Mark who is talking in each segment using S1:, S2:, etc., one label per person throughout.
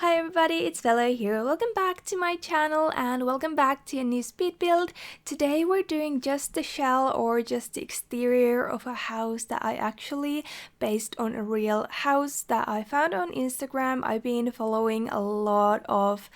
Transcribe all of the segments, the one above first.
S1: Hi everybody, it's Velo here. Welcome back to my channel and welcome back to a new speed build. Today we're doing just the shell or just the exterior of a house that I actually based on a real house that I found on Instagram. I've been following a lot of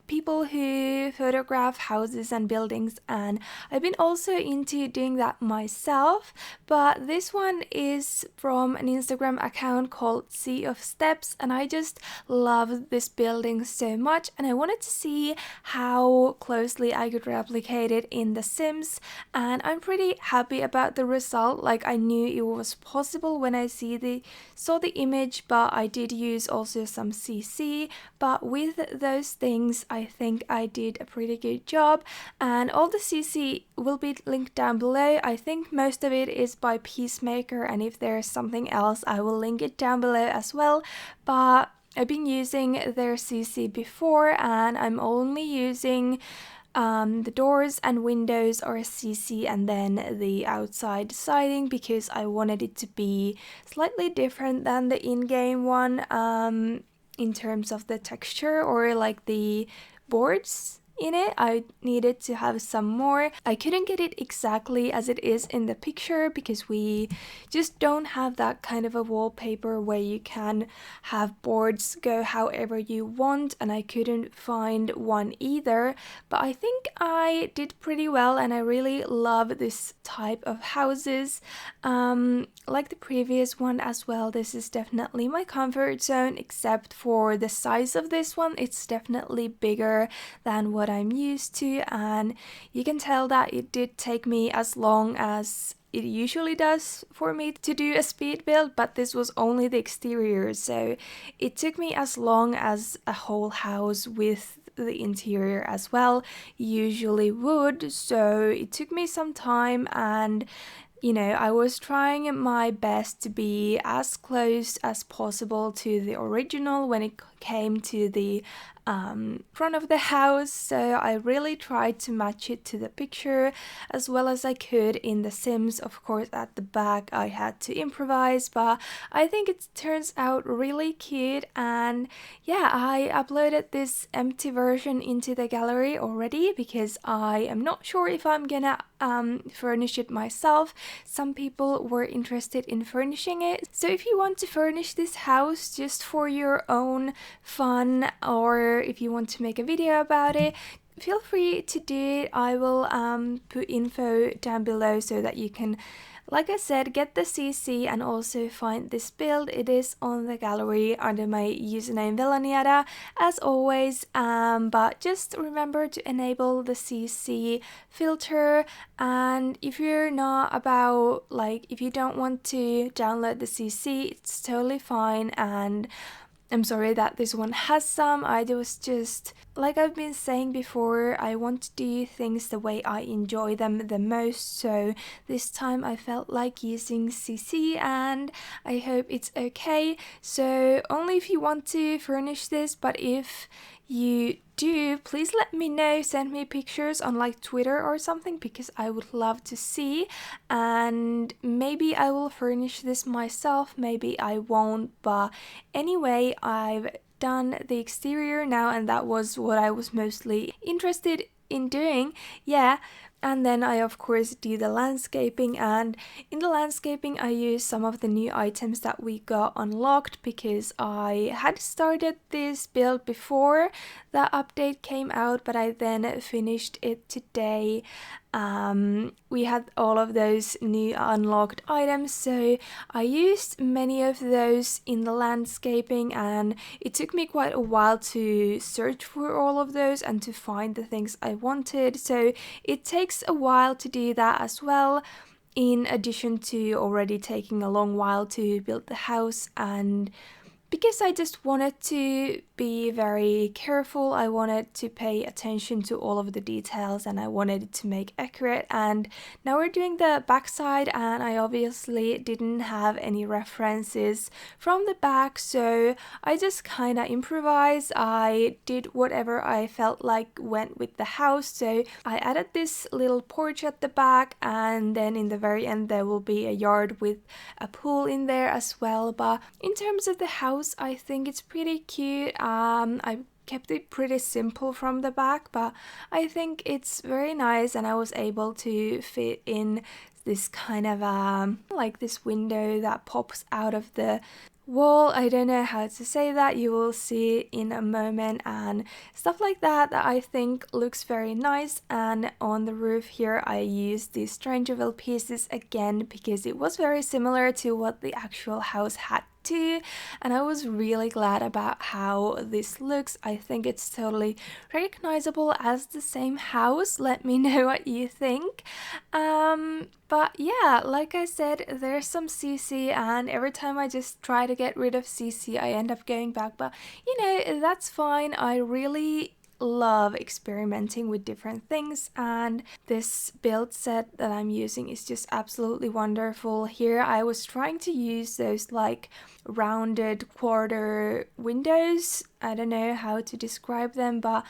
S1: people who photograph houses and buildings, and I've been also into doing that myself, but this one is from an Instagram account called Sea of Steps, and I just love this building so much and I wanted to see how closely I could replicate it in The Sims, and I'm pretty happy about the result. I knew it was possible when I saw the image, but I did use also some CC, but with those things I think I did a pretty good job, and all the CC will be linked down below. I think most of it is by Peacemaker, and if there's something else I will link it down below as well, but I've been using their CC before and I'm only using the doors and windows are CC and then the outside siding because I wanted it to be slightly different than the in-game one in terms of the texture or the boards in it. I needed to have some more. I couldn't get it exactly as it is in the picture because we just don't have that kind of a wallpaper where you can have boards go however you want, and I couldn't find one either, but I think I did pretty well and I really love this type of houses. Like the previous one as well, this is definitely my comfort zone, except for the size of this one. It's definitely bigger than what I'm used to, and you can tell that it did take me as long as it usually does for me to do a speed build, but this was only the exterior, so it took me as long as a whole house with the interior as well usually would, so it took me some time, and I was trying my best to be as close as possible to the original when it came to the front of the house, so I really tried to match it to the picture as well as I could in The Sims. Of course, at the back I had to improvise, but I think it turns out really cute, and yeah, I uploaded this empty version into the gallery already because I am not sure if I'm gonna furnish it myself. Some people were interested in furnishing it, so if you want to furnish this house just for your own fun, or if you want to make a video about it, feel free to do it. I will put info down below so that you can, like I said, get the CC and also find this build. It is on the gallery under my username veloniada as always, but just remember to enable the CC filter, and if you're not about, if you don't want to download the CC, it's totally fine, and I'm sorry that this one has some. I was just, like I've been saying before, I want to do things the way I enjoy them the most, so this time I felt like using CC and I hope it's okay. So only if you want to furnish this, but if you do, please let me know, send me pictures on Twitter or something, because I would love to see, and maybe I will furnish this myself, maybe I won't, but anyway, I've done the exterior now and that was what I was mostly interested in doing, yeah. And then I of course do the landscaping, and in the landscaping I use some of the new items that we got unlocked because I had started this build before the update came out, but I then finished it today. We had all of those new unlocked items, so I used many of those in the landscaping, and it took me quite a while to search for all of those and to find the things I wanted, so it takes a while to do that as well, in addition to already taking a long while to build the house. And because I just wanted to be very careful, I wanted to pay attention to all of the details and I wanted it to make accurate. And now we're doing the backside, and I obviously didn't have any references from the back, so I just kind of improvised. I did whatever I felt like went with the house, so I added this little porch at the back, and then in the very end there will be a yard with a pool in there as well. But in terms of the house house. I think it's pretty cute. I kept it pretty simple from the back, but I think it's very nice, and I was able to fit in this kind of like this window that pops out of the wall. I don't know how to say that, you will see in a moment, and stuff like that that I think looks very nice. And on the roof here I used these Strangerville pieces again because it was very similar to what the actual house had too, and I was really glad about how this looks. I think it's totally recognizable as the same house. Let me know what you think. But yeah, like I said, there's some CC, and every time I just try to get rid of CC I end up going back, but you know, that's fine. I really love experimenting with different things, and this build set that I'm using is just absolutely wonderful. Here I was trying to use those like rounded quarter windows. I don't know how to describe them, but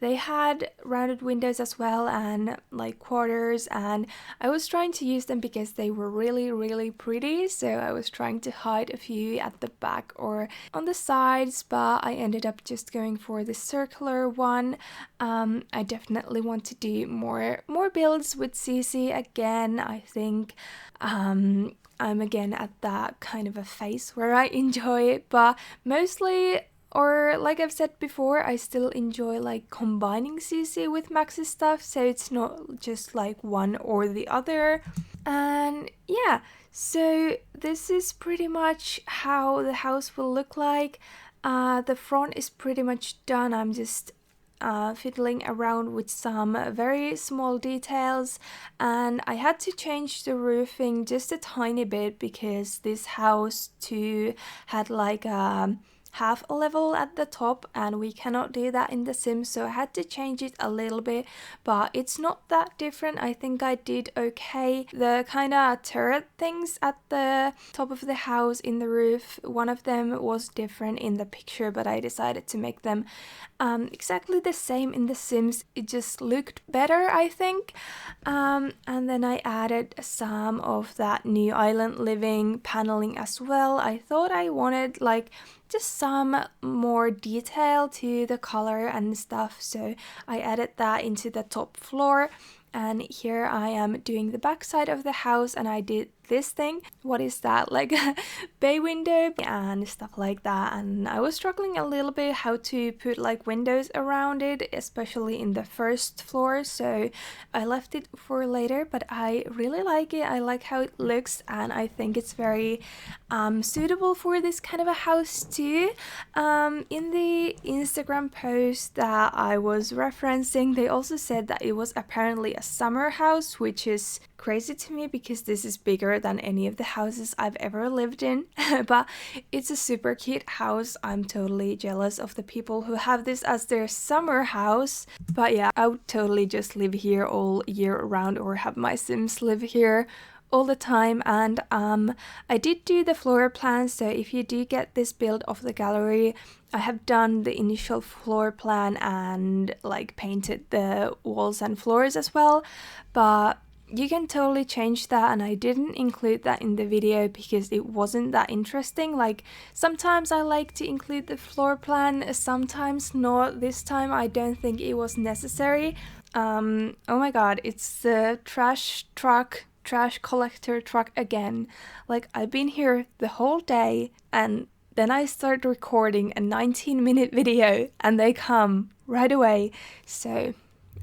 S1: they had rounded windows as well, and like quarters, and I was trying to use them because they were really pretty, so I was trying to hide a few at the back or on the sides, but I ended up just going for the circular one. I definitely want to do more builds with CC again. I think I'm again at that kind of a phase where I enjoy it, but mostly, or like I've said before, I still enjoy like combining CC with Max's stuff, so it's not just like one or the other. And yeah, so this is pretty much how the house will look like. The front is pretty much done. I'm just fiddling around with some very small details, and I had to change the roofing just a tiny bit because this house too had like half a level at the top, and we cannot do that in The Sims, so I had to change it a little bit, but it's not that different. I think I did okay. The kind of turret things at the top of the house in the roof, one of them was different in the picture, but I decided to make them exactly the same in The Sims. It just looked better, I think. And then I added some of that new island living paneling as well. I thought I wanted like just some more detail to the color and stuff, so I added that into the top floor. And here I am doing the back side of the house, and I did this thing. What is that? Like a bay window and stuff like that. And I was struggling a little bit how to put like windows around it, especially in the first floor, so I left it for later, but I really like it. I like how it looks, and I think it's very suitable for this kind of a house too. In the Instagram post that I was referencing, they also said that it was apparently a summer house, which is crazy to me because this is bigger than any of the houses I've ever lived in. But it's a super cute house. I'm totally jealous of the people who have this as their summer house. But yeah, I would totally just live here all year round, or have my Sims live here all the time. And I did do the floor plan, so if you do get this build off the gallery, I have done the initial floor plan and like painted the walls and floors as well, but you can totally change that, and I didn't include that in the video because it wasn't that interesting. Like sometimes I like to include the floor plan, sometimes not. This time I don't think it was necessary. Oh my god, it's the trash collector truck again. Like I've been here the whole day, and then I start recording a 19-minute video and they come right away. So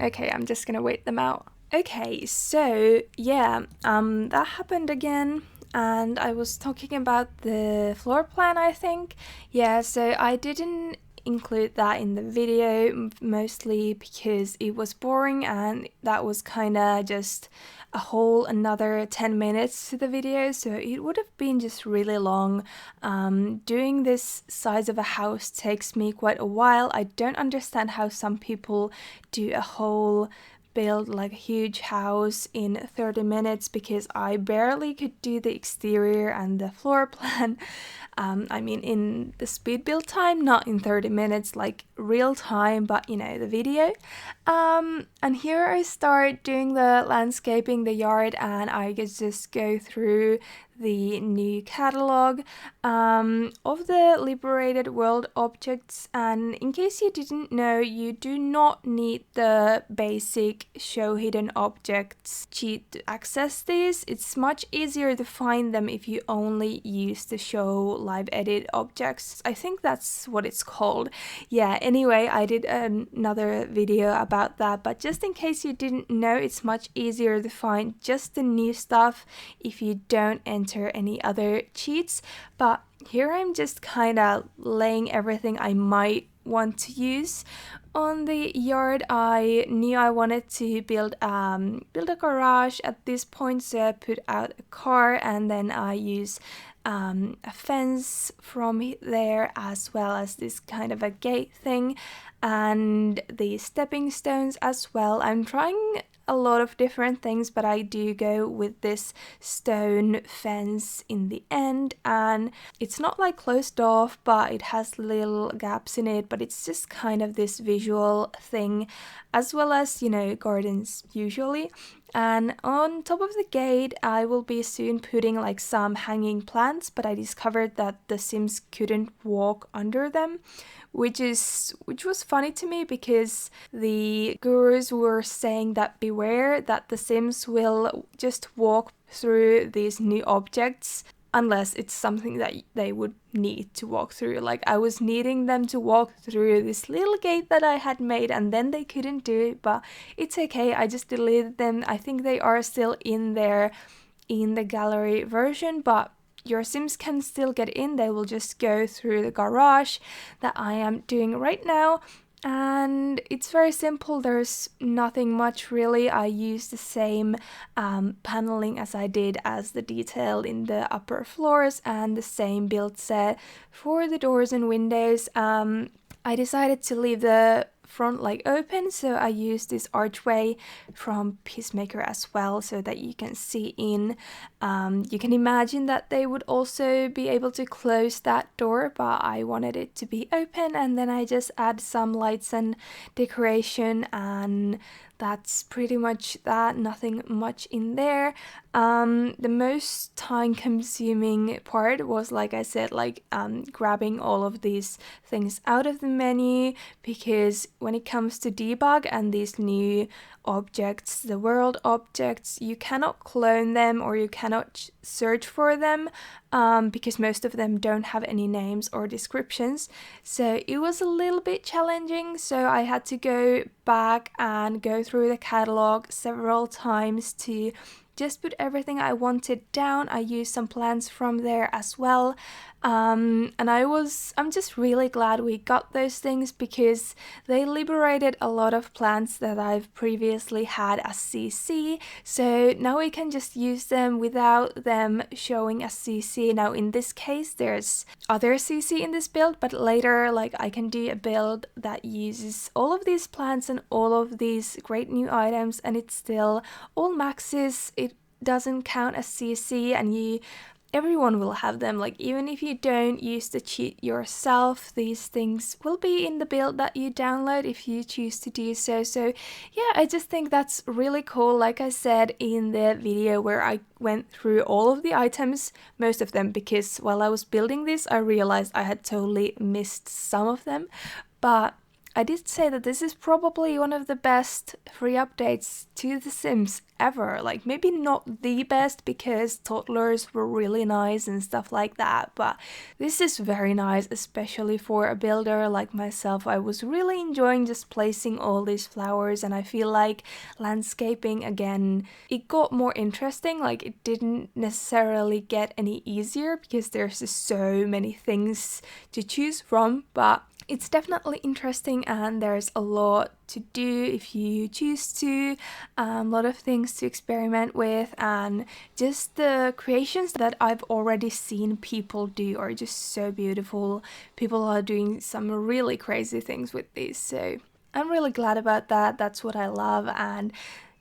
S1: okay, I'm just gonna wait them out. Okay, so yeah, that happened again, and I was talking about the floor plan, I think. Yeah, so I didn't include that in the video, mostly because it was boring, and that was kind of just a whole another 10 minutes to the video, so it would have been just really long. Doing this size of a house takes me quite a while. I don't understand how some people do a whole build like a huge house in 30 minutes, because I barely could do the exterior and the floor plan. I mean in the speed build time, not in 30 minutes like real time, but you know, the video. And here I start doing the landscaping, the yard, and I just go through the new catalog of the liberated world objects. And in case you didn't know, you do not need the basic show hidden objects cheat to access these. It's much easier to find them if you only use the show live edit objects. I think that's what it's called. Yeah, anyway, I did another video about that, but just in case you didn't know, it's much easier to find just the new stuff if you don't enter any other cheats. But here I'm just kind of laying everything I might want to use on the yard. I knew I wanted to build a garage at this point, so I put out a car, and then I use a fence from there, as well as this kind of a gate thing and the stepping stones as well. I'm trying a lot of different things, but I do go with this stone fence in the end, and it's not like closed off, but it has little gaps in it, but it's just kind of this visual thing, as well as, you know, gardens usually. And on top of the gate I will be soon putting like some hanging plants, but I discovered that the Sims couldn't walk under them, which was funny to me, because the gurus were saying that beware that the Sims will just walk through these new objects unless it's something that they would need to walk through. Like, I was needing them to walk through this little gate that I had made, and then they couldn't do it, but it's okay, I just deleted them. I think they are still in there in the gallery version, but your Sims can still get in. They will just go through the garage that I am doing right now. And it's very simple, there's nothing much really. I use the same paneling as I did as the detail in the upper floors, and the same build set for the doors and windows. I decided to leave the front like open, so I used this archway from Peacemaker as well, so that you can see in. You can imagine that they would also be able to close that door, but I wanted it to be open, and then I just add some lights and decoration, and that's pretty much that. Nothing much in there. The most time consuming part was, like I said, like grabbing all of these things out of the menu, because when it comes to debug and these new objects, the world objects, you cannot clone them or you cannot search for them, because most of them don't have any names or descriptions. So it was a little bit challenging, so I had to go back and go through the catalog several times to just put everything I wanted down. I used some plants from there as well, and I'm just really glad we got those things, because they liberated a lot of plants that I've previously had as CC, so now we can just use them without them showing as CC. Now in this case there's other CC in this build, but later like I can do a build that uses all of these plants and all of these great new items, and it's still all maxes. It doesn't count as CC, and everyone will have them. Like, even if you don't use the cheat yourself, these things will be in the build that you download if you choose to do so. So yeah, I just think that's really cool. Like I said in the video where I went through all of the items, most of them, because while I was building this I realized I had totally missed some of them, but I did say that this is probably one of the best free updates to The Sims ever. Like, maybe not the best, because toddlers were really nice and stuff like that, but this is very nice, especially for a builder like myself. I was really enjoying just placing all these flowers, and I feel like landscaping, again, it got more interesting. Like, it didn't necessarily get any easier because there's just so many things to choose from, but it's definitely interesting, and there's a lot to do if you choose to, a lot of things to experiment with, and just the creations that I've already seen people do are just so beautiful. People are doing some really crazy things with these, so I'm really glad about that. That's what I love, and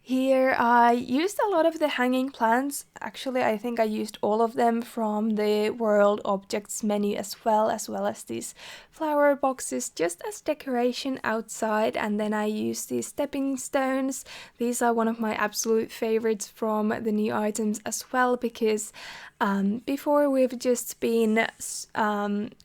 S1: Here I used a lot of the hanging plants. Actually, I think I used all of them from the World Objects menu as well as these flower boxes just as decoration outside. And then I used these stepping stones. These are one of my absolute favorites from the new items as well, because before we've just been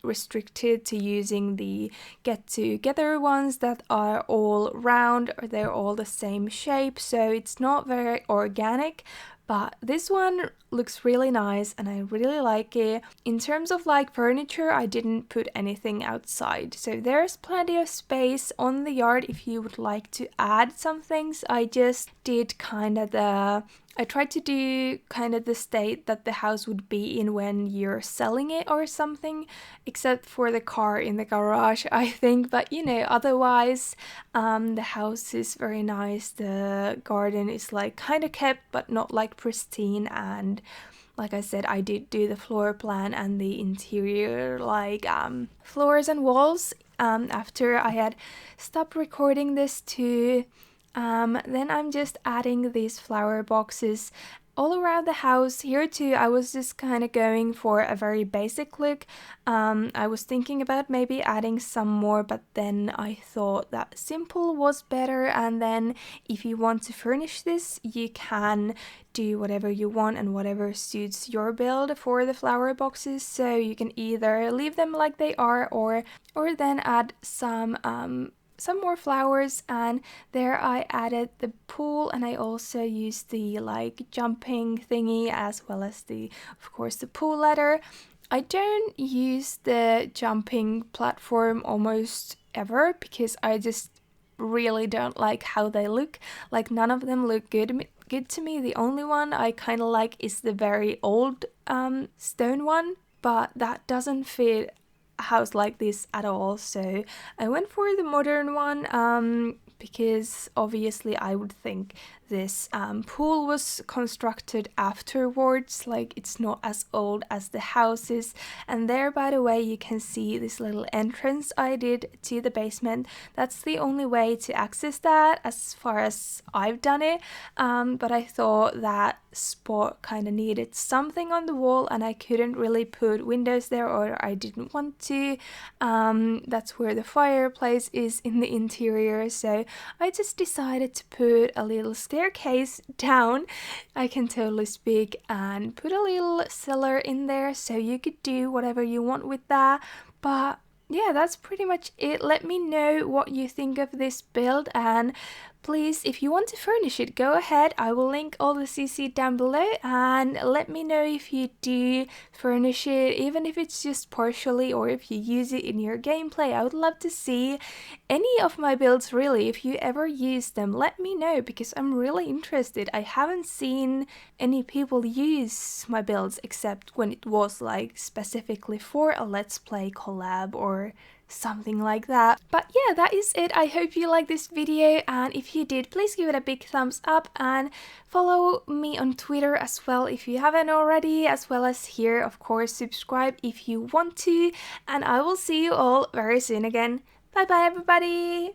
S1: restricted to using the get-together ones that are all round, or they're all the same shape, so it's not very organic. But this one looks really nice and I really like it. In terms of like furniture, I didn't put anything outside, so there's plenty of space on the yard if you would like to add some things. I just did I tried to do kind of the state that the house would be in when you're selling it or something, except for the car in the garage, I think. But you know, otherwise, the house is very nice. The garden is like kind of kept, but not like pristine. And like I said, I did do the floor plan and the interior, like floors and walls, after I had stopped recording this too. Then I'm just adding these flower boxes all around the house. Here too, I was just kind of going for a very basic look. I was thinking about maybe adding some more, but then I thought that simple was better. And then if you want to furnish this, you can do whatever you want and whatever suits your build for the flower boxes. So you can either leave them like they are, or then add some more flowers. And there I added the pool, and I also used the like jumping thingy as well as of course the pool ladder. I don't use the jumping platform almost ever because I just really don't like how they look. Like none of them look good to me. The only one I kind of like is the very old stone one, but that doesn't fit a house like this at all. So I went for the modern one because obviously I would think this pool was constructed afterwards, like it's not as old as the houses. And there, by the way, you can see this little entrance I did to the basement. That's the only way to access that as far as I've done it, but I thought that spot kind of needed something on the wall and I couldn't really put windows there, or I didn't want to. That's where the fireplace is in the interior, so I just decided to put a little staircase down, I can totally speak, and put a little cellar in there, so you could do whatever you want with that. But yeah, that's pretty much it. Let me know what you think of this build, and please, if you want to furnish it, go ahead. I will link all the CC down below, and let me know if you do furnish it, even if it's just partially, or if you use it in your gameplay. I would love to see any of my builds, really. If you ever use them, let me know, because I'm really interested. I haven't seen any people use my builds except when it was like specifically for a Let's Play collab or something like that. But yeah, that is it. I hope you liked this video, and if you did, please give it a big thumbs up and follow me on Twitter as well if you haven't already, as well as here, of course, subscribe if you want to, and I will see you all very soon again. Bye bye everybody!